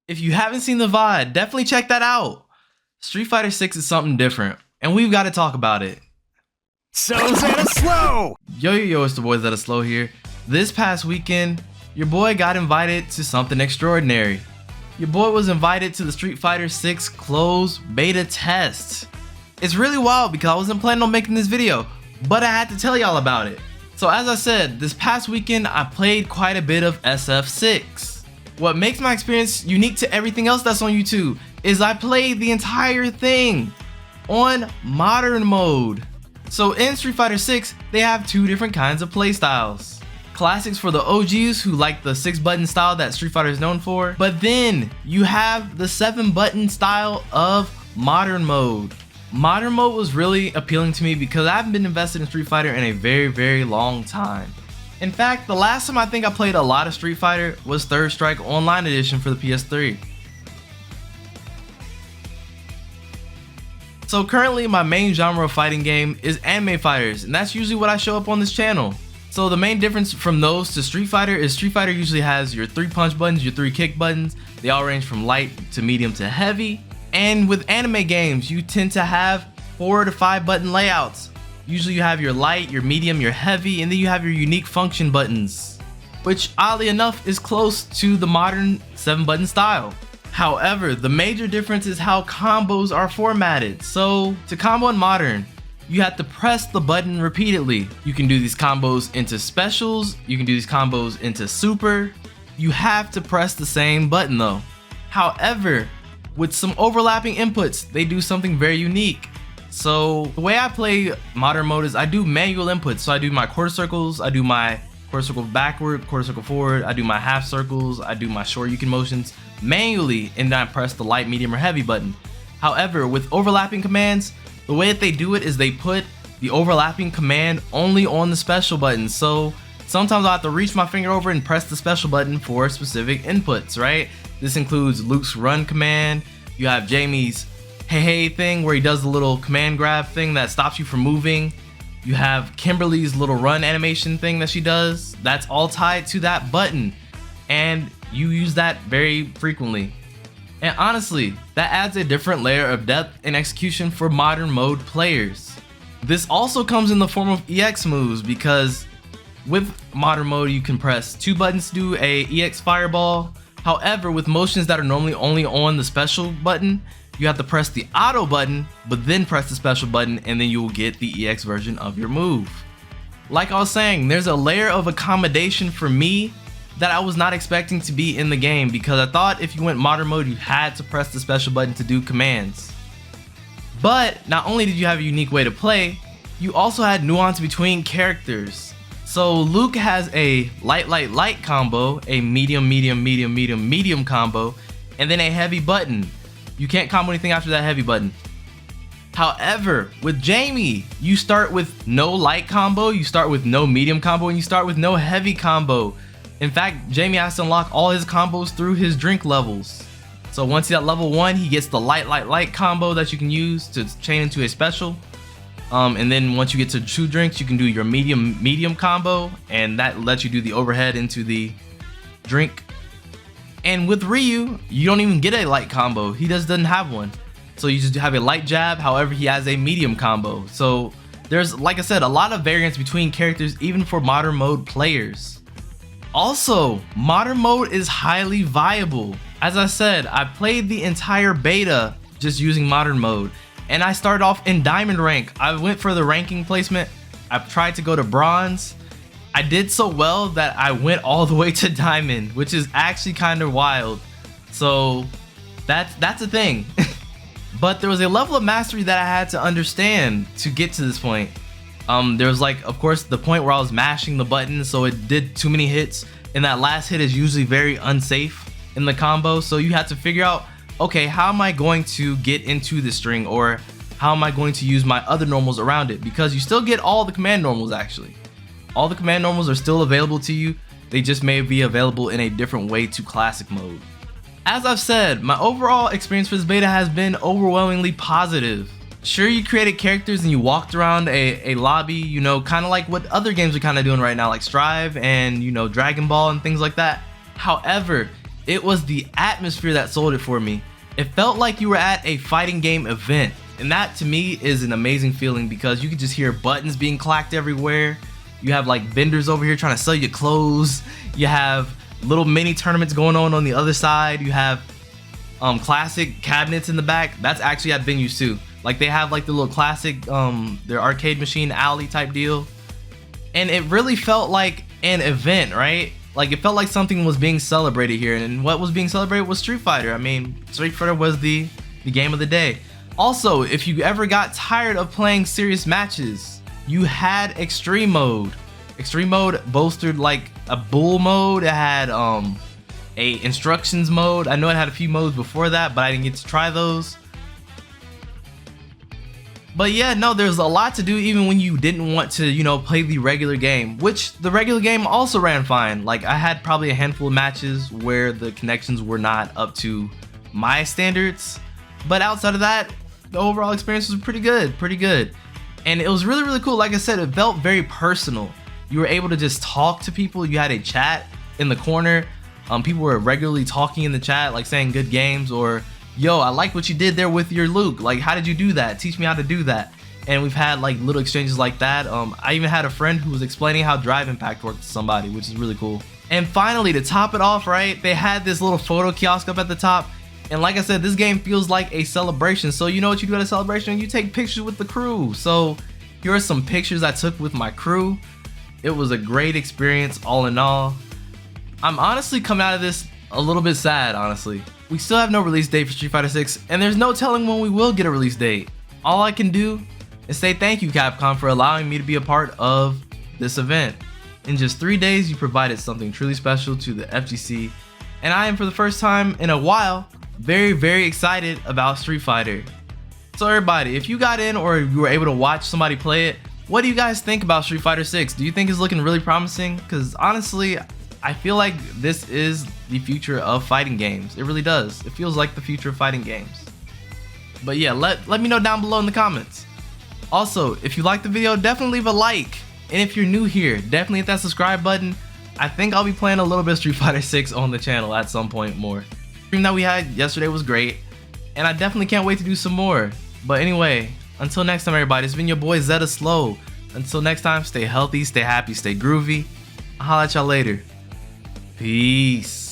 If you haven't seen the VOD, definitely check that out. Street Fighter 6 is something different, and we've got to talk about it. So ZettaSlow! Yo, it's the boy ZettaSlow here. This past weekend, your boy got invited to something extraordinary. Your boy was invited to the Street Fighter 6 closed beta test. It's really wild because I wasn't planning on making this video, but I had to tell y'all about it. So as I said, this past weekend I played quite a bit of SF6. What makes my experience unique to everything else that's on YouTube is I played the entire thing on modern mode. So in Street Fighter 6, they have two different kinds of playstyles. Classics for the OGs who like the 6-button style that Street Fighter is known for, but then you have the 7-button style of modern mode. Modern mode was really appealing to me because I haven't been invested in Street Fighter in a very long time. In fact, the last time I think I played a lot of Street Fighter was Third Strike Online Edition for the PS3. So currently my main genre of fighting game is anime fighters, and that's usually what I show up on this channel. So the main difference from those to Street Fighter is Street Fighter usually has your 3 punch buttons, your 3 kick buttons. They all range from light to medium to heavy. And with anime games, you tend to have 4 to 5 button layouts. Usually you have your light, your medium, your heavy, and then you have your unique function buttons, which oddly enough is close to the modern 7-button style. However, the major difference is how combos are formatted. So to combo in modern, you have to press the button repeatedly. You can do these combos into specials, you can do these combos into super. You have to press the same button though. However, with some overlapping inputs, they do something very unique. So the way I play modern mode is I do manual inputs. So I do my quarter circles, I do my quarter circle backward, quarter circle forward, I do my half circles, I do my shoryuken motions manually, and then I press the light, medium, or heavy button. However, with overlapping commands, the way that they do it is they put the overlapping command only on the special button. So sometimes I have to reach my finger over and press the special button for specific inputs, right? This includes Luke's run command. You have Jamie's hey thing where he does the little command grab thing that stops you from moving. You have Kimberly's little run animation thing that she does. That's all tied to that button, and you use that very frequently. And honestly, that adds a different layer of depth and execution for modern mode players. This also comes in the form of EX moves, because with modern mode you can press 2 buttons to do a EX fireball. However, with motions that are normally only on the special button, you have to press the auto button, but then press the special button, and then you will get the EX version of your move. Like I was saying, there's a layer of accommodation for me that I was not expecting to be in the game, because I thought if you went modern mode, you had to press the special button to do commands. But not only did you have a unique way to play, you also had nuance between characters. So Luke has a light combo, a medium combo, and then a heavy button. You can't combo anything after that heavy button. However, with Jamie, you start with no light combo, you start with no medium combo, and you start with no heavy combo. In fact, Jamie has to unlock all his combos through his drink levels. So once he's at level 1, he gets the light combo that you can use to chain into a special. And then once you get to 2 drinks, you can do your medium combo, and that lets you do the overhead into the drink. And with Ryu, you don't even get a light combo. He just doesn't have one. So you just have a light jab, however he has a medium combo. So there's, like I said, a lot of variance between characters even for modern mode players. Also, modern mode is highly viable. As I said, I played the entire beta just using modern mode, and I started off in diamond rank. I went for the ranking placement. I tried to go to bronze. I did so well that I went all the way to diamond, which is actually kind of wild. So that's a thing. But there was a level of mastery that I had to understand to get to this point. There was, like, of course, the point where I was mashing the button, so it did too many hits, and that last hit is usually very unsafe in the combo. So you have to figure out, okay, how am I going to get into the string, or how am I going to use my other normals around it? Because you still get all the command normals actually. All the command normals are still available to you. They just may be available in a different way to classic mode. As I've said, my overall experience for this beta has been overwhelmingly positive. Sure, you created characters and you walked around a lobby, you know, kind of like what other games are kind of doing right now, like Strive and, you know, Dragon Ball and things like that. However, It was the atmosphere that sold it for me. It felt like you were at a fighting game event, and that to me is an amazing feeling because you could just hear buttons being clacked everywhere. You have like vendors over here trying to sell you clothes. You have little mini tournaments going on the other side. You have classic cabinets in the back. That's actually at venues too. Like they have like the little classic their arcade machine alley type deal. And it really felt like an event, right? Like it felt like something was being celebrated here, and what was being celebrated was Street Fighter. I mean, Street Fighter was the game of the day. Also, if you ever got tired of playing serious matches, you had Extreme Mode. Extreme Mode bolstered like a bull mode. It had a instructions mode. I know it had a few modes before that, but I didn't get to try those. But yeah, no, there's a lot to do even when you didn't want to, you know, play the regular game, which the regular game also ran fine. Like I had probably a handful of matches where the connections were not up to my standards, but outside of that, the overall experience was pretty good. And it was really, really cool. Like I said, it felt very personal. You were able to just talk to people. You had a chat in the corner. People were regularly talking in the chat, like saying good games or, yo, I like what you did there with your Luke. Like, how did you do that? Teach me how to do that. And we've had like little exchanges like that. I even had a friend who was explaining how drive impact worked to somebody, which is really cool. And finally, to top it off, right, they had this little photo kiosk up at the top. And like I said, this game feels like a celebration. So you know what you do at a celebration? You take pictures with the crew. So here are some pictures I took with my crew. It was a great experience all in all. I'm honestly coming out of this a little bit sad, honestly. We still have no release date for Street Fighter 6, and there's no telling when we will get a release date. All I can do is say thank you, Capcom, for allowing me to be a part of this event. In just 3 days, you provided something truly special to the FGC, and I am, for the first time in a while, very, very excited about Street Fighter. So everybody, if you got in or you were able to watch somebody play it, what do you guys think about Street Fighter 6? Do you think it's looking really promising? Because honestly, I feel like this is the future of fighting games. It really does. It feels like the future of fighting games. But yeah, let me know down below in the comments. Also, if you liked the video, definitely leave a like. And if you're new here, definitely hit that subscribe button. I think I'll be playing a little bit of Street Fighter 6 on the channel at some point more. The stream that we had yesterday was great, and I definitely can't wait to do some more. But anyway, until next time everybody, it's been your boy ZettaSlow. Until next time, stay healthy, stay happy, stay groovy. I'll holla at y'all later. Peace.